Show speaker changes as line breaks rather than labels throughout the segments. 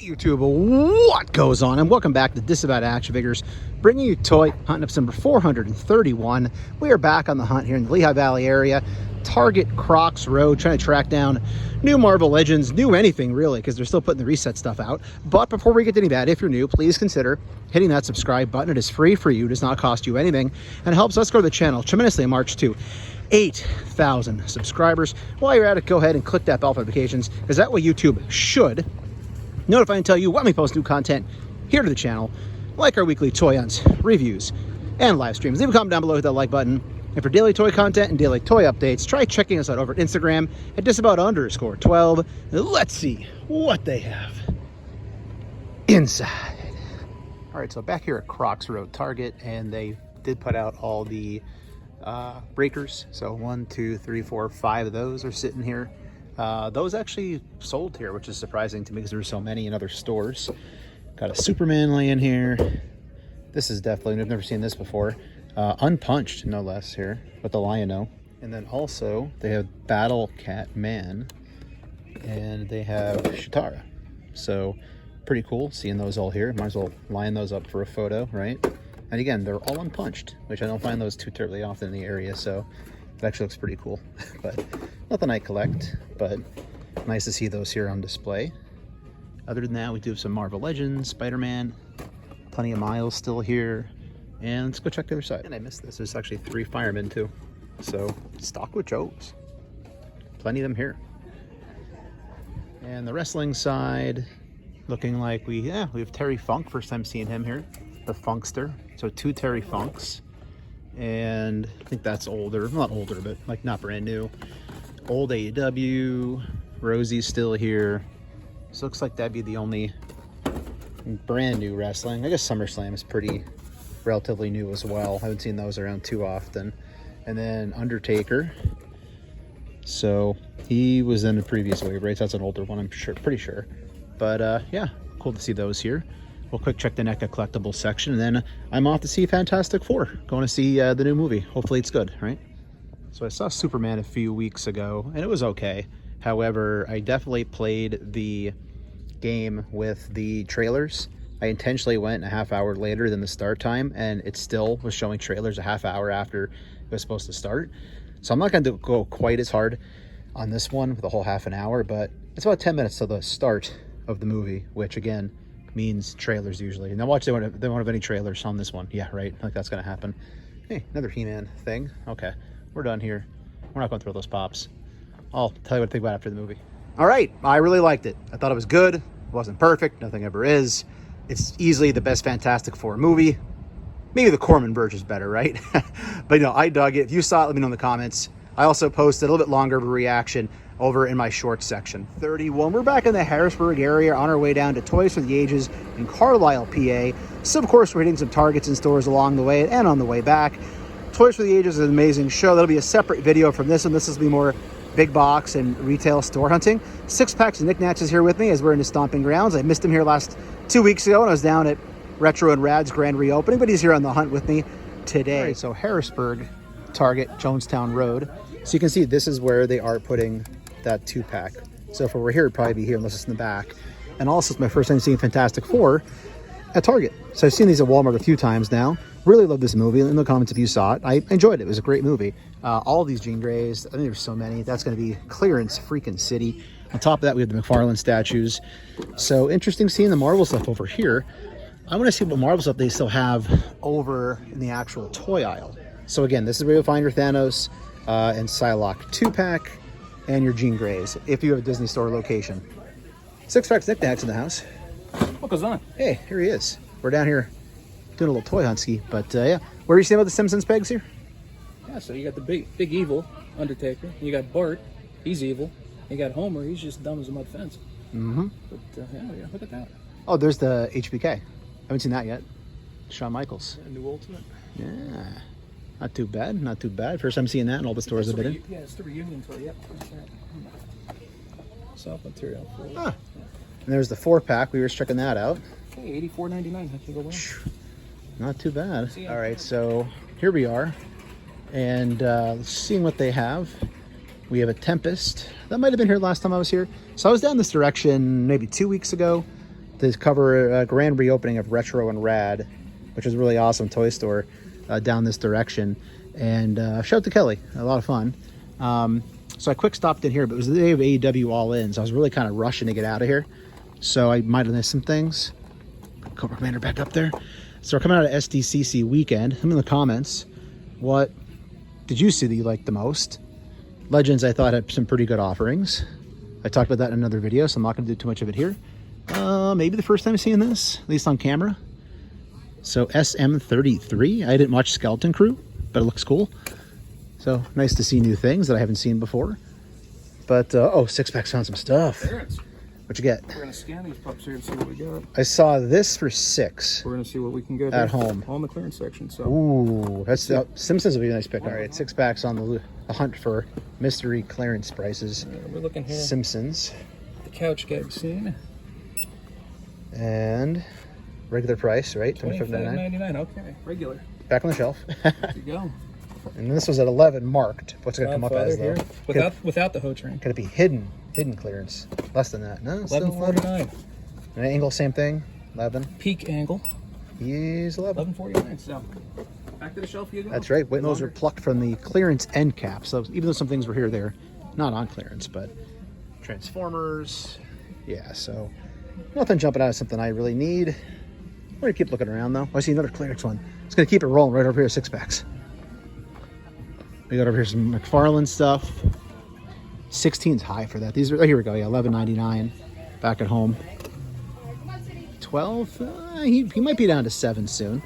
YouTube, what goes on? And welcome back to Disavowed Action Figures, bringing you toy hunt episode number 431. We are back on the hunt here in the Lehigh Valley area, Target Crocs Road, trying to track down new Marvel Legends, new anything really, because they're still putting the reset stuff out. But before we get to any of that, if you're new, please consider hitting that subscribe button. It is free for you, does not cost you anything, and helps us grow the channel tremendously in March to 8,000 subscribers. While you're at it, go ahead and click that bell notifications, because that way YouTube should notify and tell you when we post new content here to the channel, like our weekly toy hunts, reviews, and live streams. Leave a comment down below, hit that like button. And for daily toy content and daily toy updates, try checking us out over at Instagram at Disavowed_12. Let's see what they have inside. All right, so back here at Crocs Road Target, and they did put out all the breakers. So 1, 2, 3, 4, 5 of those are sitting here. Those actually sold here, which is surprising to me because there were so many in other stores. Got a Superman laying here. This is definitely, I've never seen this before. Unpunched, no less, here with the Lion-O. And then also they have Battle Cat Man, and they have Shitara. So pretty cool seeing those all here. Might as well line those up for a photo, right? And again, they're all unpunched, which I don't find those too terribly often in the area, so it actually looks pretty cool. But nothing I collect, but nice to see those here on display. Other than that, we do have some Marvel Legends, Spider-Man, plenty of Miles still here. And let's go check the other side. And I missed this. There's actually 3 firemen too. So stock with Joes. Plenty of them here. And the wrestling side, looking like we have Terry Funk. First time seeing him here. The Funkster. So 2 Terry Funks. And I think that's older. Not older, but like not brand new. Old AEW. Rosie's still here. So looks like that'd be the only brand new wrestling. I guess SummerSlam is pretty relatively new as well. Haven't seen those around too often. And then Undertaker. So he was in the previous wave, right? So that's an older one, I'm sure, pretty sure. But yeah, cool to see those here. We'll quick check the NECA collectible section, and then I'm off to see Fantastic Four. Going to see the new movie. Hopefully it's good, right? So I saw Superman a few weeks ago, and it was okay. However, I definitely played the game with the trailers. I intentionally went a half hour later than the start time, and it still was showing trailers a half hour after it was supposed to start. So I'm not going to go quite as hard on this one with a whole half an hour, but it's about 10 minutes to the start of the movie, which again means trailers usually. Now watch, they won't have any trailers on this one. Yeah, right, like that's going to happen. Hey, another He-Man thing. Okay, we're done here. We're not going to throw those pops. I'll tell you what I think about it after the movie. All right, I really liked it. I thought it was good. It wasn't perfect. Nothing ever is. It's easily the best Fantastic Four movie. Maybe the Corman Burge is better, right? But I dug it. If you saw it, let me know in the comments. I also posted a little bit longer of a reaction over in my shorts section. 31. We're back in the Harrisburg area on our way down to Toys for the Ages in Carlisle, PA. So of course we're hitting some Targets and stores along the way and on the way back. Toys for the Ages is an amazing show. That'll be a separate video from this one. This will be more big box and retail store hunting. SixPacksAndKnickKnacks is here with me as we're in the stomping grounds. I missed him here last 2 weeks ago when I was down at Retro and Rad's grand reopening, but he's here on the hunt with me today. All right, so Harrisburg, Target, Jonestown Road. So you can see this is where they are putting that 2-pack. So if we're here, it'd probably be here unless it's in the back. And also it's my first time seeing Fantastic Four at Target. So I've seen these at Walmart a few times now. Really love this movie. In the comments if you saw it. I enjoyed it. It was a great movie. All of these Jean Greys, I think there's so many. That's going to be clearance freaking city. On top of that, we have the McFarlane statues. So interesting seeing the Marvel stuff over here. I want to see what Marvel stuff they still have over in the actual toy aisle. So again, this is where you'll find your Thanos and Psylocke 2-pack and your Jean Greys, if you have a Disney Store location. SixPacksAndKnickKnacks in the house.
What goes on?
Hey, here he is. We're down here doing a little toy hunt ski, but yeah. Where are you saying about the Simpsons pegs here?
Yeah, so you got the big evil Undertaker. You got Bart, he's evil. You got Homer, he's just dumb as a mud fence.
Mm-hmm.
But yeah, look at that.
Oh, there's the HBK. Haven't seen that yet. Shawn Michaels.
Yeah, new Ultimate.
Yeah. Not too bad, not too bad. First time seeing that in all the stores I've been in.
Yeah, it's the reunion toy, yep. Soft material.
Ah. And there's the 4-pack. We were just checking that out.
Hey, $84.99. That can go well.
Not too bad. All right, so here we are. And seeing what they have. We have a Tempest. That might have been here last time I was here. So I was down this direction maybe 2 weeks ago. to cover a grand reopening of Retro and Rad, which is a really awesome toy store down this direction. And shout out to Kelly, a lot of fun. So I quick stopped in here, but it was the day of AEW All In, so I was really kind of rushing to get out of here. So I might have missed some things. Cobra Commander back up there. So we're coming out of SDCC weekend. Let me in the comments, what did you see that you liked the most? Legends, I thought, had some pretty good offerings. I talked about that in another video, so I'm not going to do too much of it here. Maybe the first time seeing this, at least on camera. So SM33. I didn't watch Skeleton Crew, but it looks cool. So nice to see new things that I haven't seen before. But, oh, Six Packs found some stuff.
Clearance.
What'd you get?
We're going to scan these pups here and see what we got.
I saw this for $6.
We're going to see what we can get
at home.
On the clearance section. So.
Ooh, that's Simpsons will be a nice pick. All right, 6 packs on the hunt for mystery clearance prices.
We're looking here.
Simpsons.
The couch gag scene.
And regular price, right?
$25.99. Okay, regular.
Back on the shelf.
There you go.
And this was at 11 marked. What's it gonna come up as though?
Here. Without the hoe train.
Could it be hidden clearance? Less than that. No, still
11.49.
An angle, same thing. 11.
Peak angle.
He's 11.
11.49. So back to the shelf you go.
That's right. Wait, those are plucked from the clearance end cap. So even though some things were here, they're not on clearance. But Transformers, yeah. So nothing jumping out of something I really need. I'm gonna keep looking around though. I see another clearance one. It's gonna keep it rolling right over here. 6 packs. We got over here some McFarlane stuff. 16's high for that. These are, oh, here we go. Yeah, $11.99 back at home. 12. He might be down to 7 soon.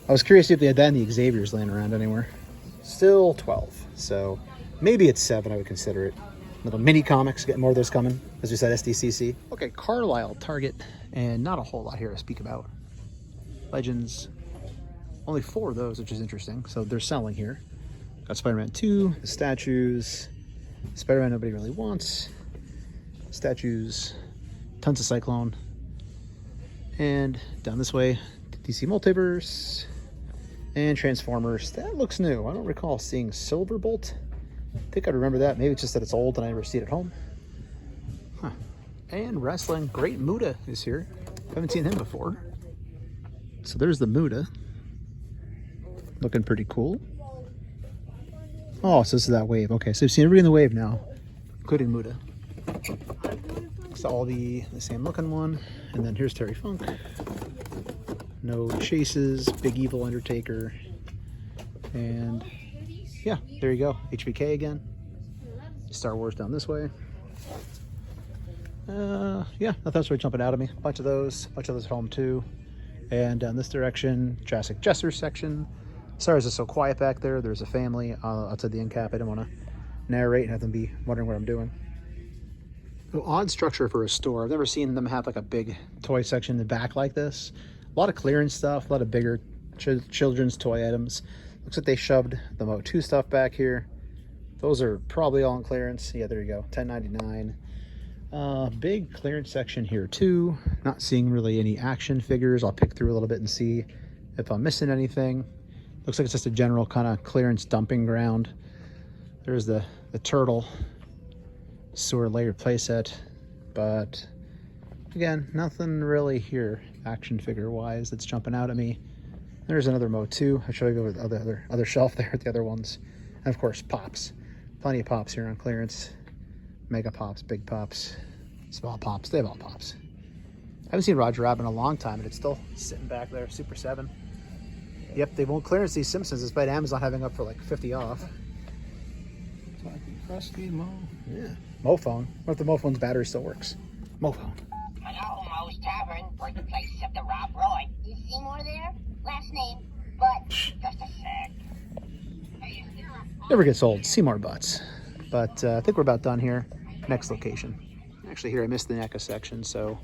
I was curious if they had that in the Xavier's laying around anywhere. Still 12. So maybe it's 7. I would consider it. Little mini comics. Getting more of those coming. As we said, SDCC. Okay, Carlisle, Target, and not a whole lot here to speak about. Legends. Only 4 of those, which is interesting. So they're selling here. Got Spider-Man 2, the statues. Spider-Man nobody really wants. Statues. Tons of Cyclone. And down this way, DC Multiverse. And Transformers. That looks new. I don't recall seeing Silverbolt. I think I remember that. Maybe it's just that it's old and I never see it at home. Huh. And wrestling. Great Muta is here. Haven't seen him before. So there's the Muta. Looking pretty cool. Oh, so this is that wave. Okay, so we've seen everybody in the wave now, including Muta. It's all the same looking one. And then here's Terry Funk. No chases, Big Evil Undertaker. And yeah, there you go. HBK again. Star Wars down this way. Yeah, that's really jumping out at me. A bunch of those at home too. And down this direction, Jurassic Jester section. Sorry, it's so quiet back there. There's a family outside the end cap. I didn't want to narrate and have them be wondering what I'm doing. So odd structure for a store. I've never seen them have like a big toy section in the back like this. A lot of clearance stuff, a lot of bigger children's toy items. Looks like they shoved the Motu stuff back here. Those are probably all on clearance. Yeah, there you go, $10.99. Big clearance section here too. Not seeing really any action figures. I'll pick through a little bit and see if I'm missing anything. Looks like it's just a general kind of clearance dumping ground. There's the turtle sewer layer playset, but again, nothing really here action figure wise that's jumping out at me. There's another Motu. I'll show you over the other shelf there at the other ones. And of course, pops. Plenty of pops here on clearance. Mega pops, big pops, small pops. They have all pops. I haven't seen Roger Rabbit in a long time, and it's still sitting back there. Super 7. Yep, they won't clearance these Simpsons despite Amazon having up for like 50 off.
Talking crusty Mo.
Yeah. Mophone. What if the Mophone's battery still works? Mophone.
Hello, Mo's Tavern, birthplace of the Rob Roy. Is Seymour there? Last name, but just a sec.
Never gets old. Seymour Butts. But I think we're about done here. Next location. Actually, here I missed the NECA section, so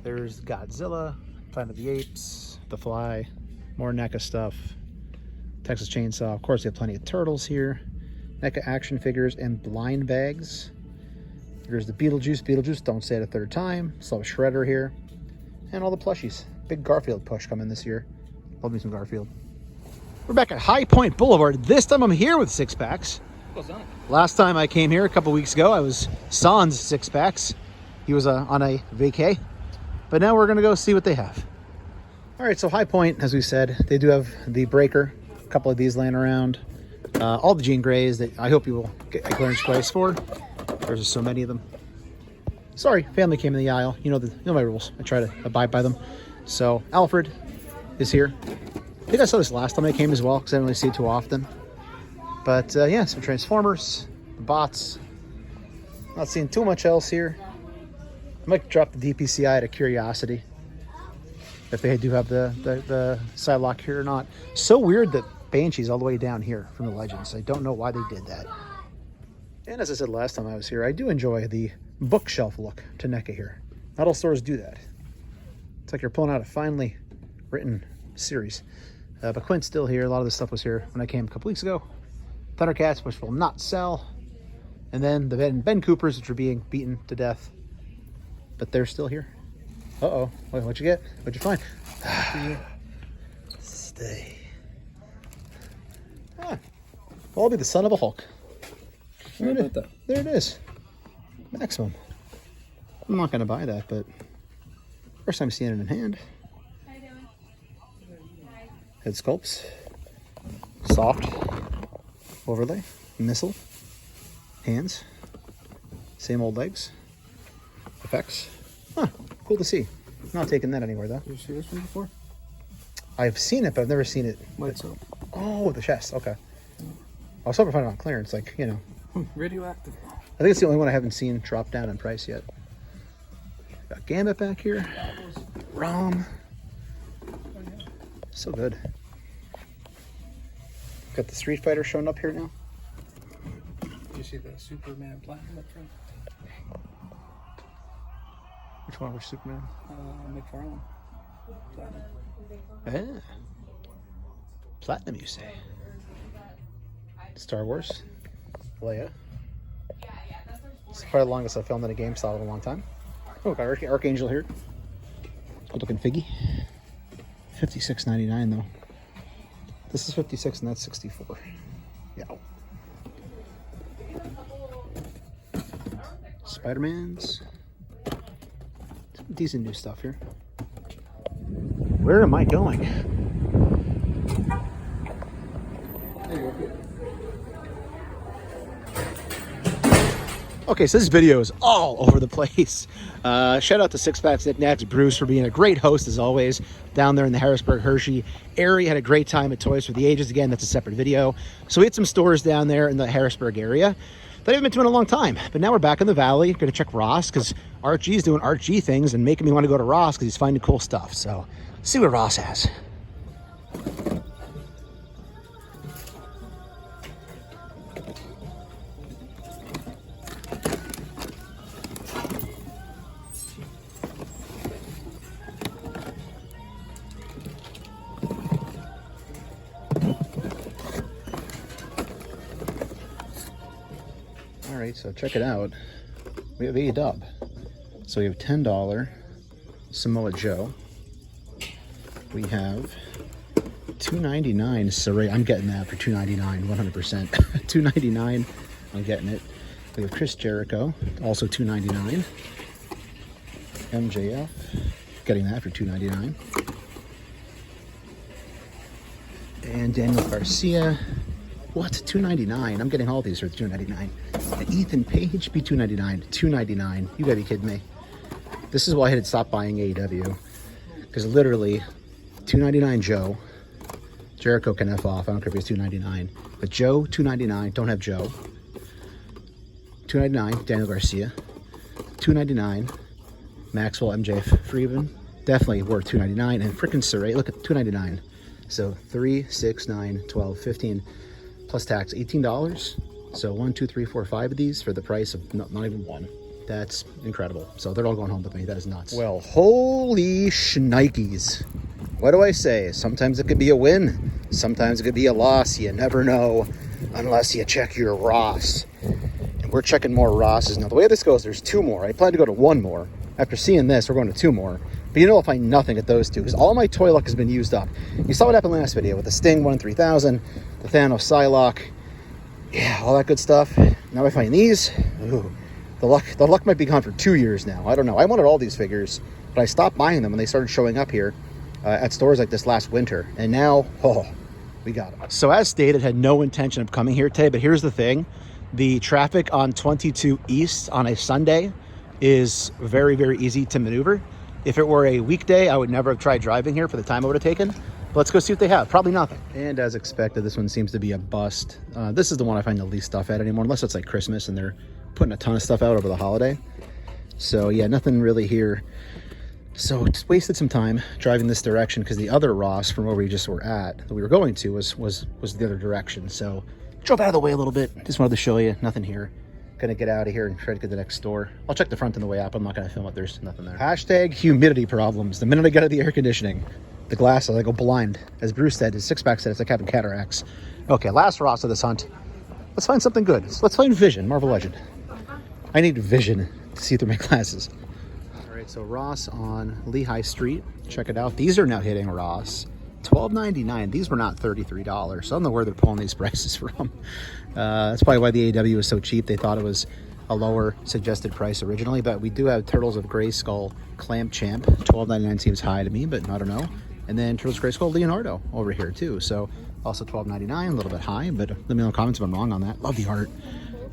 there's Godzilla, Planet of the Apes, The Fly, more NECA stuff, Texas Chainsaw. Of course, they have plenty of turtles here. NECA action figures and blind bags. Here's the Beetlejuice. Don't say it a third time. Still have Shredder here. And all the plushies. Big Garfield push coming this year. Love me some Garfield. We're back at High Point Boulevard. This time I'm here with 6 packs.
What's on?
Last time I came here a couple weeks ago, I was sans 6 packs. He was on a vacay. But now we're going to go see what they have. All right, so High Point, as we said, they do have the Breaker. A couple of these laying around. All the Jean Greys that I hope you will get a clearance price for. There's just so many of them. Sorry, family came in the aisle. You know my rules. I try to abide by them. So Alfred is here. I think I saw this last time I came as well because I didn't really see it too often. But yeah, some Transformers, the bots. Not seeing too much else here. I might drop the DPCI out of curiosity if they do have the Psylocke here or not. So weird that Banshee's all the way down here from the Legends. I don't know why they did that. And as I said last time I was here, I do enjoy the bookshelf look to NECA here. Not all stores do that. It's like you're pulling out a finely written series. But Quint's still here. A lot of this stuff was here when I came a couple weeks ago. Thundercats, which will not sell. And then the Ben Coopers, which are being beaten to death. But they're still here. Uh-oh. What'd you get? What'd you find? Stay. Ah. Well, I'll be the son of a Hulk. There it is. Maximum. I'm not going to buy that, but first time seeing it in hand. Head sculpts. Soft. Overlay. Missile. Hands. Same old legs. Effects. Huh. Cool to see. Not taking that anywhere, though.
Did you see this one before?
I've seen it, but I've never seen it.
Lights up.
Oh, the chest. Okay. I was hoping to find it on clearance, like, you know.
Radioactive.
I think it's the only one I haven't seen drop down in price yet. Got Gambit back here. Rom. So good. Got the Street Fighter showing up here now.
Did you see the Superman Platinum up front?
Which one? Which Superman?
McFarlane. Platinum.
Yeah. Platinum, you say? Star Wars. Leia. It's probably the longest I've filmed in a game style in a long time. Oh, got Archangel here. Good looking figgy. $56.99 though. This is $56 and that's $64. Yeah. Spider-Man's. Some decent new stuff here. Where am I going? Okay, so this video is all over the place. Shout out to SixPacksAndKnickKnacks Bruce for being a great host as always down there in the Harrisburg Hershey area. Had a great time at Toys for the Ages. Again, that's a separate video. So we had some stores down there in the Harrisburg area that I haven't been to in a long time. But now we're back in the valley. Going to check Ross because Art G's doing Art G things and making me want to go to Ross because he's finding cool stuff. So let's see what Ross has. All right, so check it out. We have A-Dub. So we have $10 Samoa Joe. We have $2.99 Saray. I'm getting that for $2.99, 100%. $2.99. I'm getting it. We have Chris Jericho, also $2.99. MJF, getting that for $2.99. And Daniel Garcia. What? $2.99? I'm getting all these for $2.99. And Ethan Page, be $2.99. $2.99. You gotta be kidding me. This is why I had to stop buying AEW. Because literally, $2.99 Joe. Jericho can F off. I don't care if it's $2.99. But Joe, $2.99. Don't have Joe. $2.99 Daniel Garcia. $2.99 Maxwell MJ Freeman. Definitely worth $2.99. And freaking Saray, look at $2.99. So 3, 6, 9, 12, 15 plus tax, $18. So 1, 2, 3, 4, 5 of these for the price of not even one. That's incredible. So they're all going home with me. That is nuts. Well, holy shnikes. What do I say? Sometimes it could be a win. Sometimes it could be a loss. You never know unless you check your Ross. And we're checking more Rosses. Now, the way this goes, there's 2 more. I plan to go to 1 more. After seeing this, we're going to 2 more. But you know I'll find nothing at those 2 because all my toy luck has been used up. You saw what happened last video with the Sting 1 in 3000, the Thanos Psylocke, yeah, all that good stuff. Now I find these. Ooh, the luck might be gone for 2 years now. I don't know. I wanted all these figures, but But I stopped buying them when they started showing up here at stores like this last winter. And now, oh, we got them. So as stated, had no intention of coming here today, but here's the thing. The traffic on 22 East on a Sunday is very, very easy to maneuver. If it were a weekday, I would never have tried driving here for the time I would have taken. But let's go see what they have. Probably nothing. And as expected, this one seems to be a bust. This is the one I find the least stuff at anymore, unless it's like Christmas and they're putting a ton of stuff out over the holiday. So yeah, nothing really here. So just wasted some time driving this direction because the other Ross from where we just were at, that we were going to, was the other direction. So drove out of the way a little bit. Just wanted to show you, nothing here. Gonna get out of here and try to get to the next store. I'll check the front on the way up. I'm not gonna film it. There's nothing there. Hashtag humidity problems. The minute I get out of the air conditioning, the glasses, I go blind. As Bruce said, his six-pack said, it's like having cataracts. Okay, last Ross of this hunt. Let's find something good. Let's find Vision, Marvel Legend. I need Vision to see through my glasses. All right, so Ross on Lehigh Street. Check it out. These are now hitting Ross. $12.99. These were not $33. So I don't know where they're pulling these prices from. That's probably why the AW is so cheap. They thought it was a lower suggested price originally, but we do have Turtles of Grey Skull Clamp Champ. $12.99 seems high to me, but I don't know. And then Turtles of Grey Skull Leonardo over here too. So also $12.99, a little bit high, but let me know in the comments if I'm wrong on that. Love the art.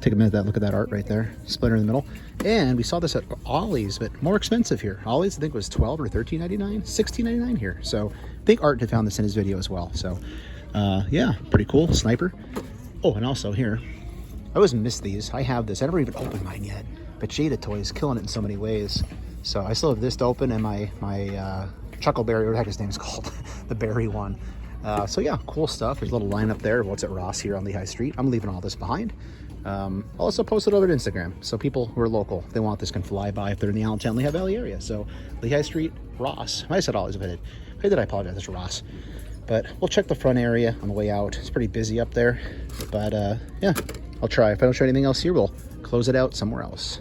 Take a minute to look at that art right there. Splinter in the middle. And we saw this at Ollie's, but more expensive here. Ollie's, I think, was $12 or $13.99, $16.99 here. So I think Art had found this in his video as well. So yeah, pretty cool. Sniper. Oh, and also here, I always miss these. I have this. I never even opened mine yet. But Jada Toys killing it in so many ways. So I still have this to open, and my Chuckleberry, or what the heck his name's called, the berry one. So yeah, cool stuff. There's a little lineup there of what's at Ross here on Lehigh Street. I'm leaving all this behind. I'll also post it over to Instagram, so people who are local, if they want this, can fly by if they're in the Allentown, Lehigh Valley area. So Lehigh Street, Ross. I said Ollie's if I did. If I did, I apologize. It's Ross. But we'll check the front area on the way out. It's pretty busy up there. But yeah, I'll try. If I don't show anything else here, we'll close it out somewhere else.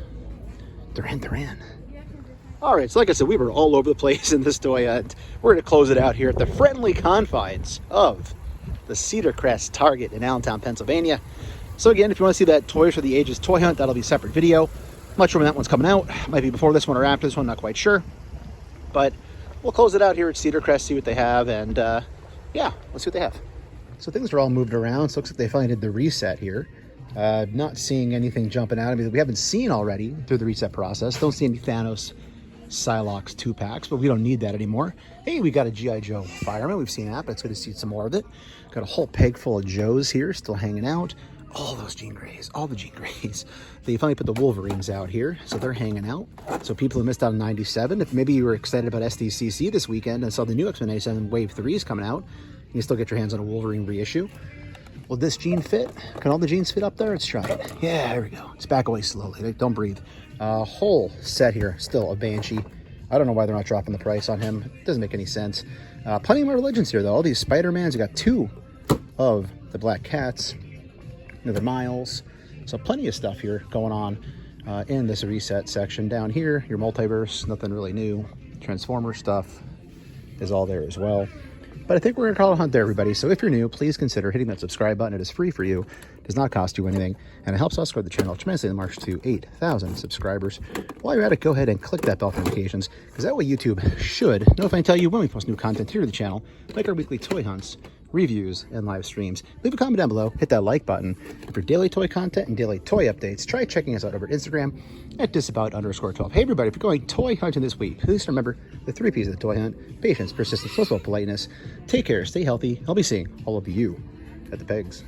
They're in. All right, so like I said, we were all over the place in this toy hunt. We're going to close it out here at the friendly confines of the Cedar Crest Target in Allentown, Pennsylvania. So again, if you want to see that Toys for the Ages toy hunt, that'll be a separate video. I'm not sure when that one's coming out. Might be before this one or after this one, not quite sure. But we'll close it out here at Cedar Crest, see what they have, and yeah, let's see what they have. So things are all moved around, so it looks like they finally did the reset here. Not seeing anything jumping out. I mean, we haven't seen already through the reset process. Don't see any Thanos Psylocke 2-packs, but we don't need that anymore. Hey, we got a G.I. Joe Fireman. We've seen that, but it's good to see some more of it. Got a whole peg full of Joes here, still hanging out. All those Jean Greys, all the Jean Greys. They finally put the Wolverines out here, so they're hanging out. So people who missed out on 97, if maybe you were excited about SDCC this weekend and saw the new X-Men 97 Wave 3 is coming out, you can still get your hands on a Wolverine reissue. Will this Jean fit? Can all the Jeans fit up there? Let's try it. Yeah, there we go. Let's back away slowly. Don't breathe. Whole set here, still a Banshee. I don't know why they're not dropping the price on him. It doesn't make any sense. Plenty more Legends here, though. All these Spider-Mans. You got 2 of the Black Cats. Another Miles. So plenty of stuff here going on in this reset section. Down here, your Multiverse, nothing really new. Transformer stuff is all there as well. But I think we're going to call it a hunt there, everybody. So if you're new, please consider hitting that subscribe button. It is free for you. It does not cost you anything. And it helps us grow the channel tremendously in the march to 8,000 subscribers. While you're at it, go ahead and click that bell for notifications, because that way YouTube should notify and tell you when we post new content here to the channel, like our weekly toy hunts, reviews, and live streams. Leave a comment down below, hit that like button. And for daily toy content and daily toy updates, try checking us out over at Instagram at Disavowed_12. Hey everybody, if you're going toy hunting this week, please remember the 3 P's of the toy hunt: patience, persistence, most of all politeness. Take care, stay healthy. I'll be seeing all of you at the pegs.